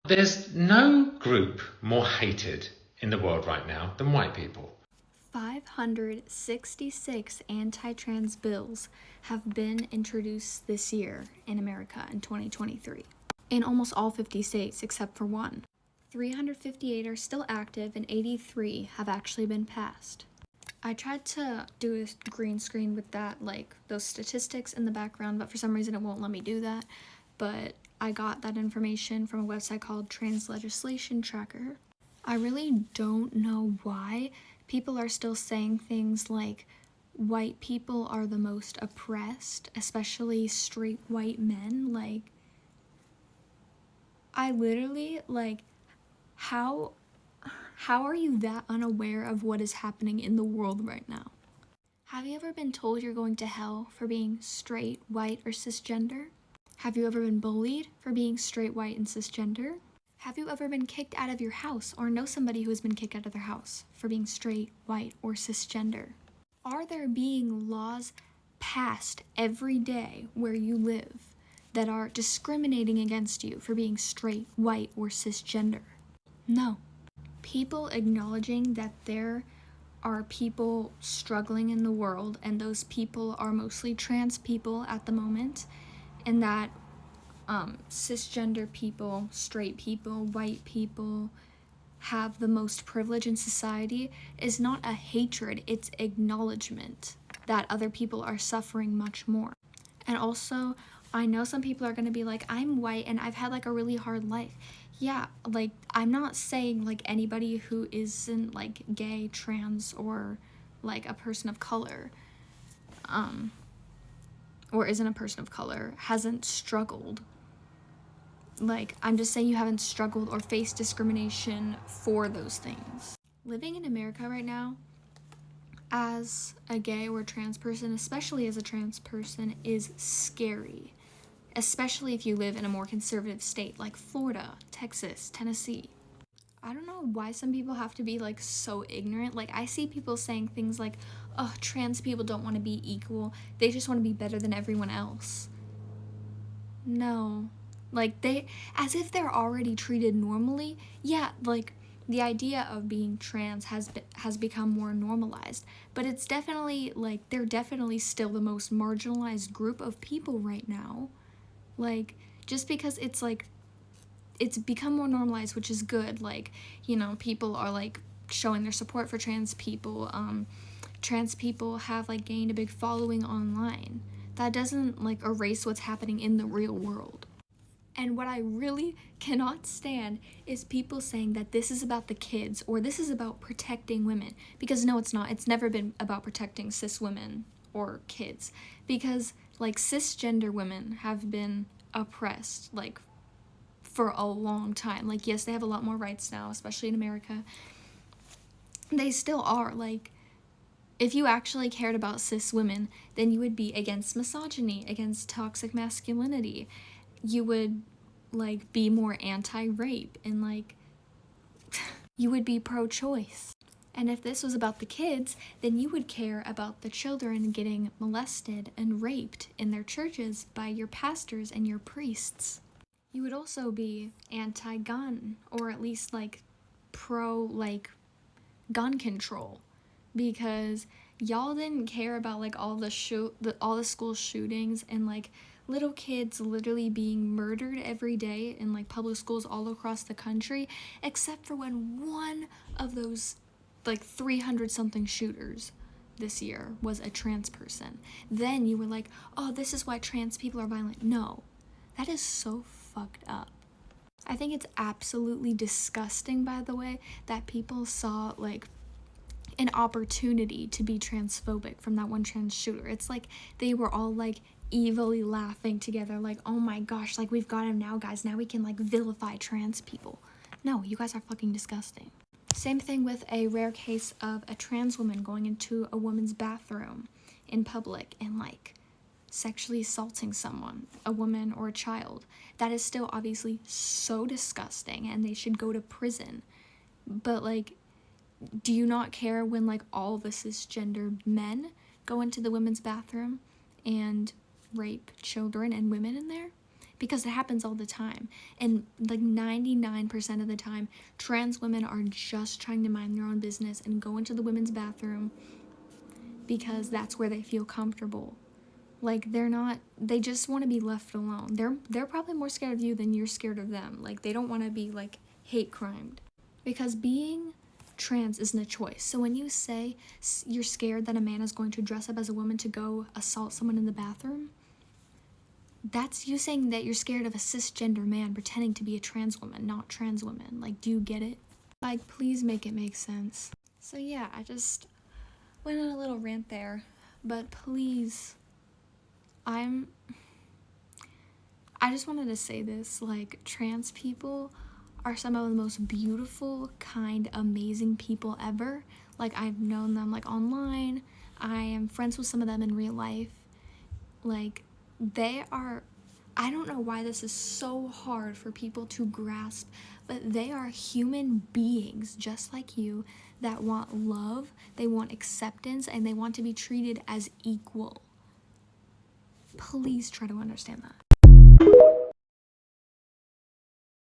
There's no group more hated in the world right now than white people. 566 anti-trans bills have been introduced this year in America in 2023. In almost all 50 states except for one. 358 are still active and 83 have actually been passed. I tried to do a green screen with that, like those statistics in the background, but for some reason it won't let me do that. But I got that information from a website called Trans Legislation Tracker. I really don't know why people are still saying things like white people are the most oppressed, especially straight white men. Like, I literally, like, how are you that unaware of what is happening in the world right now? Have you ever been told you're going to hell for being straight, white, or cisgender? Have you ever been bullied for being straight, white, and cisgender? Have you ever been kicked out of your house or know somebody who has been kicked out of their house for being straight, white, or cisgender? Are there being laws passed every day where you live that are discriminating against you for being straight, white, or cisgender? No. People acknowledging that there are people struggling in the world, and those people are mostly trans people at the moment, and that cisgender people, straight people, white people have the most privilege in society is not a hatred, it's acknowledgement that other people are suffering much more. And also, I know some people are going to be like, I'm white and I've had like a really hard life. Yeah, like, I'm not saying like anybody who isn't like gay, trans, or like a person of color, or isn't a person of color, hasn't struggled. Like, I'm just saying you haven't struggled or faced discrimination for those things. Living in America right now, as a gay or trans person, especially as a trans person, is scary. Especially if you live in a more conservative state like Florida, Texas, Tennessee. I don't know why some people have to be like so ignorant. Like, I see people saying things like, oh, trans people don't want to be equal. They just want to be better than everyone else. No. Like, as if they're already treated normally. Yeah, like, the idea of being trans has become more normalized, but it's definitely, like, they're definitely still the most marginalized group of people right now. Like, just because it's, like, it's become more normalized, which is good. Like, you know, people are, like, showing their support for trans people. Trans people have, like, gained a big following online. That doesn't, like, erase what's happening in the real world. And what I really cannot stand is people saying that this is about the kids or this is about protecting women. Because no, it's not. It's never been about protecting cis women or kids. Because, like, cisgender women have been oppressed, like, for a long time. Like, yes, they have a lot more rights now, especially in America. They still are. Like, if you actually cared about cis women, then you would be against misogyny, against toxic masculinity. You would, like, be more anti-rape, and, like, you would be pro-choice. And if this was about the kids, then you would care about the children getting molested and raped in their churches by your pastors and your priests. You would also be anti-gun, or at least, like, pro, like, gun control, because y'all didn't care about, like, all the school shootings and, like, little kids literally being murdered every day in, like, public schools all across the country, except for when one of those, like, 300 something shooters this year was a trans person. Then you were like, oh, this is why trans people are violent. No, that is so fucked up. I think it's absolutely disgusting, by the way, that people saw, like, an opportunity to be transphobic from that one trans shooter. It's like they were all, like, evilly laughing together, like, oh my gosh, like, we've got him now, guys. Now we can, like, vilify trans people. No, you guys are fucking disgusting. Same thing with a rare case of a trans woman going into a woman's bathroom in public and, like, sexually assaulting someone, a woman or a child. That is still obviously so disgusting, and they should go to prison. But, like, do you not care when, like, all the cisgender men go into the women's bathroom and rape children and women in there? because it happens all the time. And like 99% of the time, trans women are just trying to mind their own business and go into the women's bathroom because that's where they feel comfortable. Like, they just want to be left alone. They're probably more scared of you than you're scared of them. Like, they don't want to be like hate crimed. Because being trans isn't a choice. So when you say you're scared that a man is going to dress up as a woman to go assault someone in the bathroom, that's you saying that you're scared of a cisgender man pretending to be a trans woman, not trans women. Like, do you get it? Like, please make it make sense. So yeah, I just went on a little rant there, but please, I just wanted to say this, like, trans people are some of the most beautiful, kind, amazing people ever. Like, I've known them, like, online. I am friends with some of them in real life. Like, I don't know why this is so hard for people to grasp, but they are human beings just like you that want love, they want acceptance, and they want to be treated as equal. Please try to understand that.